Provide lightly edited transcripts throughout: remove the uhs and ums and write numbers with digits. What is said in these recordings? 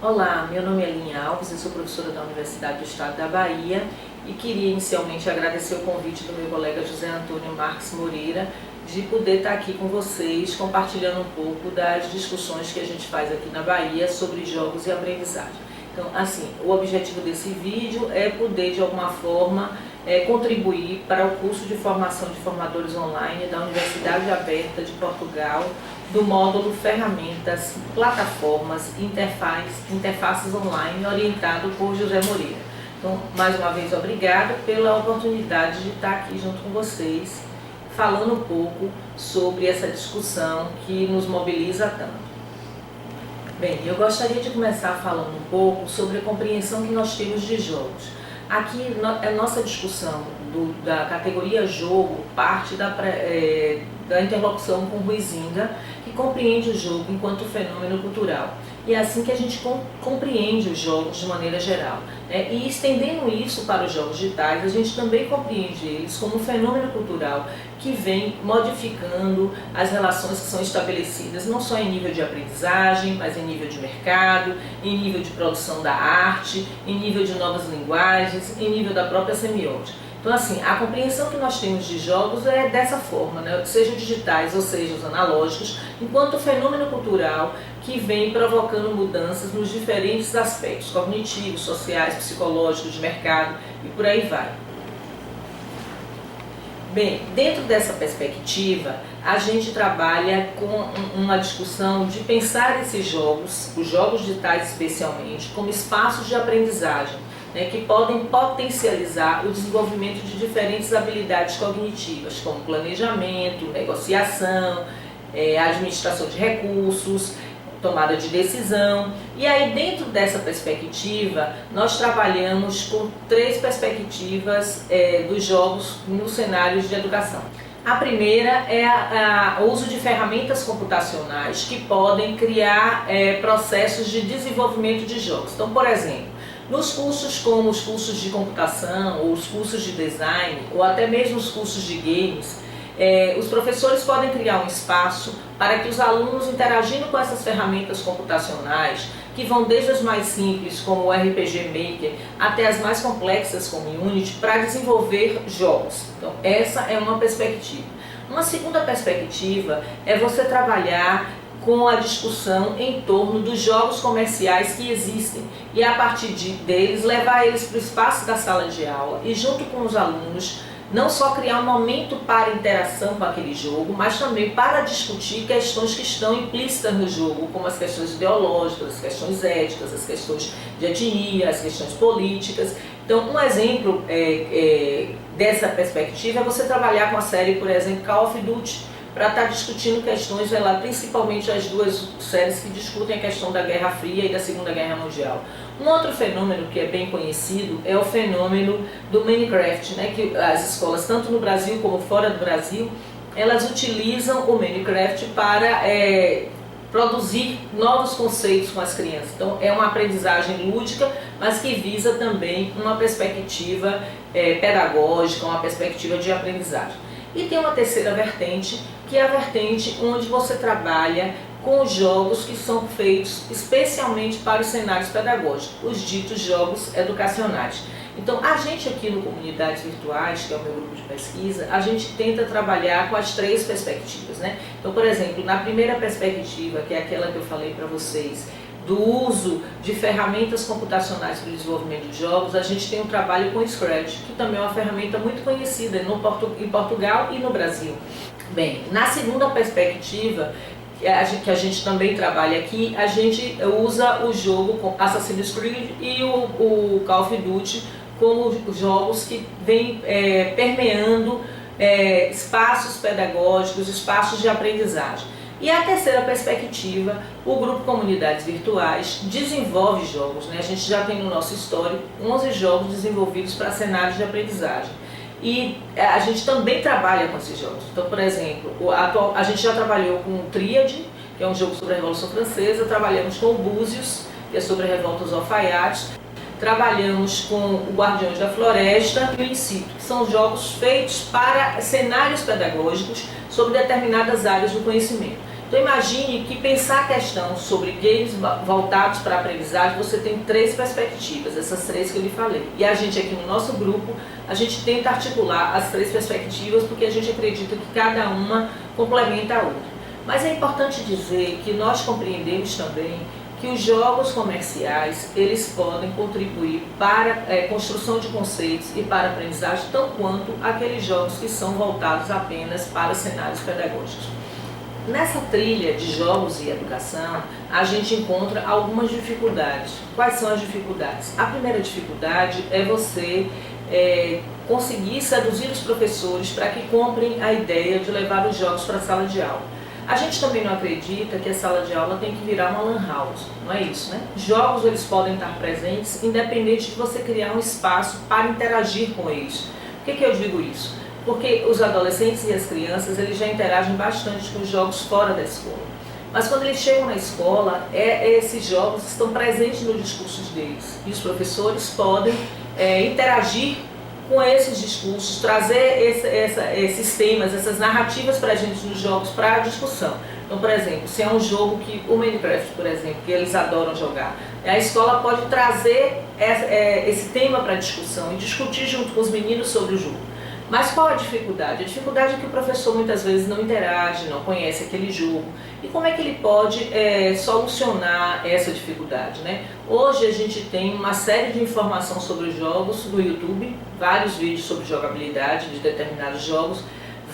Olá, meu nome é Linha Alves, eu sou professora da Universidade do Estado da Bahia e queria inicialmente agradecer o convite do meu colega José Antônio Marques Moreira de poder estar aqui com vocês compartilhando um pouco das discussões que a gente faz aqui na Bahia sobre jogos e aprendizagem. Então, assim, o objetivo desse vídeo é poder, de alguma forma, contribuir para o curso de formação de formadores online da Universidade Aberta de Portugal, do módulo Ferramentas, Plataformas e Interfaces Online, orientado por José Moreira. Então, mais uma vez, obrigada pela oportunidade de estar aqui junto com vocês, falando um pouco sobre essa discussão que nos mobiliza tanto. Bem, eu gostaria de começar falando um pouco sobre a compreensão que nós temos de jogos. Aqui, a nossa discussão da categoria jogo parte da interlocução com Huizinga, que compreende o jogo enquanto fenômeno cultural. E é assim que a gente compreende os jogos de maneira geral. E estendendo isso para os jogos digitais, a gente também compreende eles como um fenômeno cultural que vem modificando as relações que são estabelecidas não só em nível de aprendizagem, mas em nível de mercado, em nível de produção da arte, em nível de novas linguagens, em nível da própria semiótica. Então, assim, a compreensão que nós temos de jogos é dessa forma, sejam digitais ou sejam os analógicos, enquanto fenômeno cultural que vem provocando mudanças nos diferentes aspectos cognitivos, sociais, psicológicos, de mercado e por aí vai. Bem, dentro dessa perspectiva, a gente trabalha com uma discussão de pensar esses jogos, os jogos digitais especialmente, como espaços de aprendizagem, que podem potencializar o desenvolvimento de diferentes habilidades cognitivas, como planejamento, negociação, administração de recursos, tomada de decisão. E aí, dentro dessa perspectiva, nós trabalhamos com três perspectivas dos jogos nos cenários de educação. A primeira é o uso de ferramentas computacionais que podem criar processos de desenvolvimento de jogos. Então, por exemplo, nos cursos como os cursos de computação, ou os cursos de design, ou até mesmo os cursos de games, os professores podem criar um espaço para que os alunos, interagindo com essas ferramentas computacionais, que vão desde as mais simples, como o RPG Maker, até as mais complexas, como o Unity, para desenvolver jogos. Então, essa é uma perspectiva. Uma segunda perspectiva é você trabalhar com a discussão em torno dos jogos comerciais que existem e, a partir deles, levar eles para o espaço da sala de aula e, junto com os alunos, não só criar um momento para interação com aquele jogo, mas também para discutir questões que estão implícitas no jogo, como as questões ideológicas, as questões éticas, as questões de etnia, as questões políticas. Então, um exemplo dessa perspectiva é você trabalhar com a série, por exemplo, Call of Duty, para estar discutindo questões, principalmente as duas séries que discutem a questão da Guerra Fria e da Segunda Guerra Mundial. Um outro fenômeno que é bem conhecido é o fenômeno do Minecraft, que as escolas, tanto no Brasil como fora do Brasil, elas utilizam o Minecraft para produzir novos conceitos com as crianças. Então, é uma aprendizagem lúdica, mas que visa também uma perspectiva pedagógica, uma perspectiva de aprendizagem. E tem uma terceira vertente, que é a vertente onde você trabalha com os jogos que são feitos especialmente para os cenários pedagógicos, os ditos jogos educacionais. Então, a gente aqui no Comunidades Virtuais, que é o meu grupo de pesquisa, a gente tenta trabalhar com as três perspectivas. Então, por exemplo, na primeira perspectiva, que é aquela que eu falei para vocês, do uso de ferramentas computacionais para o desenvolvimento de jogos, a gente tem um trabalho com o Scratch, que também é uma ferramenta muito conhecida em Portugal e no Brasil. Bem, na segunda perspectiva, que a gente também trabalha aqui, a gente usa o jogo com Assassin's Creed e o Call of Duty como jogos que vêm permeando espaços pedagógicos, espaços de aprendizagem. E a terceira perspectiva, o grupo Comunidades Virtuais desenvolve jogos. A gente já tem no nosso histórico 11 jogos desenvolvidos para cenários de aprendizagem. E a gente também trabalha com esses jogos. Então, por exemplo, a gente já trabalhou com o Tríade, que é um jogo sobre a Revolução Francesa, trabalhamos com o Búzios, que é sobre a Revolta dos Alfaiates, trabalhamos com o Guardiões da Floresta e o Incito, que são jogos feitos para cenários pedagógicos sobre determinadas áreas do conhecimento. Então imagine que pensar a questão sobre games voltados para a aprendizagem, você tem 3 perspectivas, essas 3 que eu lhe falei. E a gente aqui no nosso grupo, a gente tenta articular as 3 perspectivas porque a gente acredita que cada uma complementa a outra. Mas é importante dizer que nós compreendemos também que os jogos comerciais, eles podem contribuir para a construção de conceitos e para a aprendizagem, tão quanto aqueles jogos que são voltados apenas para cenários pedagógicos. Nessa trilha de jogos e educação, a gente encontra algumas dificuldades. Quais são as dificuldades? A primeira dificuldade é você conseguir seduzir os professores para que comprem a ideia de levar os jogos para a sala de aula. A gente também não acredita que a sala de aula tem que virar uma lan house, não é isso, né? Jogos, eles podem estar presentes independente de você criar um espaço para interagir com eles. Por que eu digo isso? Porque os adolescentes e as crianças, eles já interagem bastante com os jogos fora da escola. Mas quando eles chegam na escola, esses jogos estão presentes nos discursos deles. E os professores podem interagir com esses discursos, trazer esses temas, essas narrativas para a gente nos jogos para a discussão. Então, por exemplo, se é um jogo que o Minecraft, por exemplo, que eles adoram jogar, a escola pode trazer esse tema para a discussão e discutir junto com os meninos sobre o jogo. Mas qual a dificuldade? A dificuldade é que o professor muitas vezes não interage, não conhece aquele jogo. E como é que ele pode solucionar essa dificuldade, né? Hoje a gente tem uma série de informação sobre os jogos no YouTube, vários vídeos sobre jogabilidade de determinados jogos,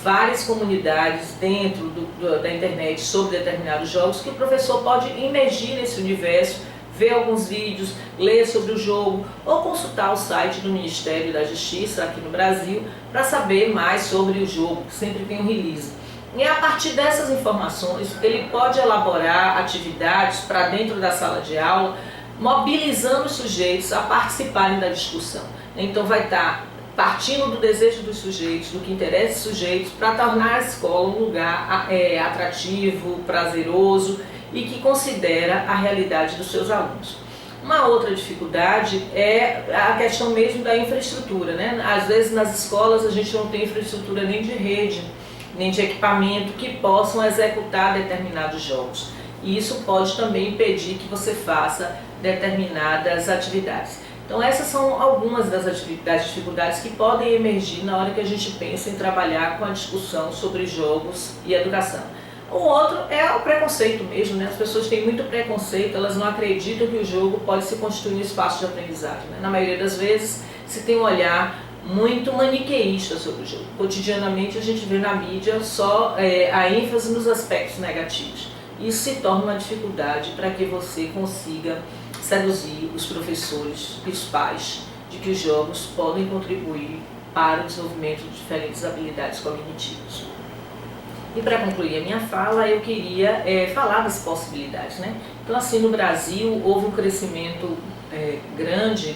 várias comunidades dentro da internet sobre determinados jogos que o professor pode imergir nesse universo, ver alguns vídeos, ler sobre o jogo ou consultar o site do Ministério da Justiça aqui no Brasil para saber mais sobre o jogo, que sempre tem um release. E a partir dessas informações, ele pode elaborar atividades para dentro da sala de aula, mobilizando os sujeitos a participarem da discussão. Então vai estar partindo do desejo dos sujeitos, do que interessa os sujeitos, para tornar a escola um lugar atrativo, prazeroso e que considera a realidade dos seus alunos. Uma outra dificuldade é a questão mesmo da infraestrutura, né? Às vezes nas escolas a gente não tem infraestrutura nem de rede, nem de equipamento que possam executar determinados jogos. E isso pode também impedir que você faça determinadas atividades. Então essas são algumas das dificuldades que podem emergir na hora que a gente pensa em trabalhar com a discussão sobre jogos e educação. O outro é o preconceito mesmo, né? As pessoas têm muito preconceito, elas não acreditam que o jogo pode se constituir um espaço de aprendizagem, né? Na maioria das vezes se tem um olhar muito maniqueísta sobre o jogo. Cotidianamente a gente vê na mídia só a ênfase nos aspectos negativos. Isso se torna uma dificuldade para que você consiga seduzir os professores e os pais de que os jogos podem contribuir para o desenvolvimento de diferentes habilidades cognitivas. E para concluir a minha fala, eu queria falar das possibilidades, né? Então, assim, no Brasil houve um crescimento grande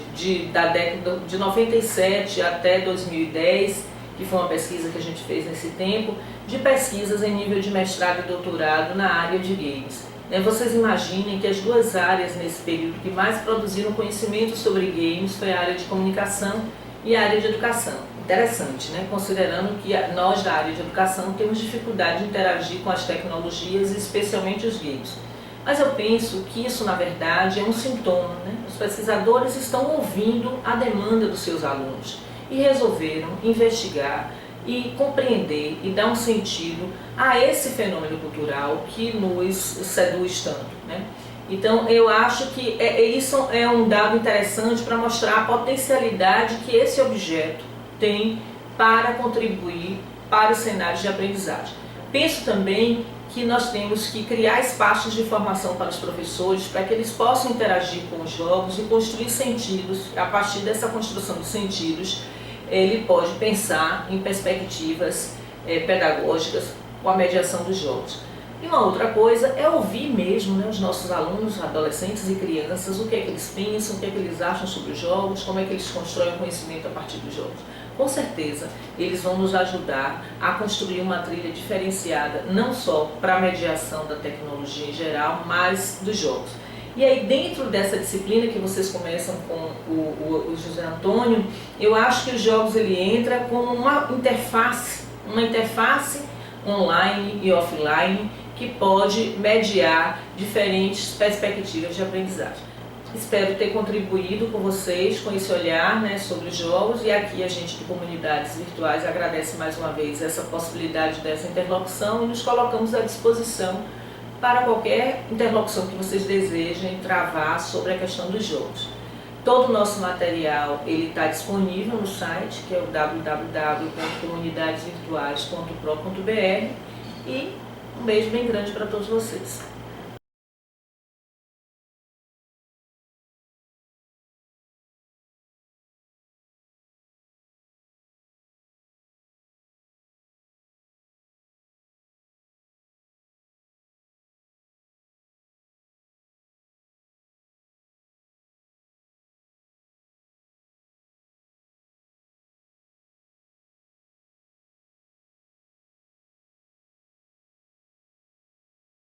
da década de 97 até 2010, que foi uma pesquisa que a gente fez nesse tempo, de pesquisas em nível de mestrado e doutorado na área de games. Vocês imaginem que as 2 áreas nesse período que mais produziram conhecimento sobre games foi a área de comunicação e a área de educação. Interessante, né? Considerando que nós da área de educação temos dificuldade de interagir com as tecnologias, especialmente os games. Mas eu penso que isso, na verdade, é um sintoma, né? Os pesquisadores estão ouvindo a demanda dos seus alunos e resolveram investigar e compreender e dar um sentido a esse fenômeno cultural que nos seduz tanto, né? Então eu acho que isso é um dado interessante para mostrar a potencialidade que esse objeto tem para contribuir para os cenários de aprendizagem. Penso também que nós temos que criar espaços de formação para os professores para que eles possam interagir com os jogos e construir sentidos. A partir dessa construção de sentidos, ele pode pensar em perspectivas pedagógicas com a mediação dos jogos. E uma outra coisa é ouvir mesmo, né, os nossos alunos, adolescentes e crianças, o que é que eles pensam, o que é que eles acham sobre os jogos, como é que eles constroem o conhecimento a partir dos jogos. Com certeza, eles vão nos ajudar a construir uma trilha diferenciada, não só para a mediação da tecnologia em geral, mas dos jogos. E aí, dentro dessa disciplina que vocês começam com o José Antônio, eu acho que os jogos ele entra como uma interface online e offline, que pode mediar diferentes perspectivas de aprendizagem. Espero ter contribuído com vocês com esse olhar, né, sobre os jogos, e aqui a gente de comunidades virtuais agradece mais uma vez essa possibilidade dessa interlocução e nos colocamos à disposição para qualquer interlocução que vocês desejem travar sobre a questão dos jogos. Todo o nosso material está disponível no site, que é o www.comunidadesvirtuais.pro.br, e um beijo bem grande para todos vocês.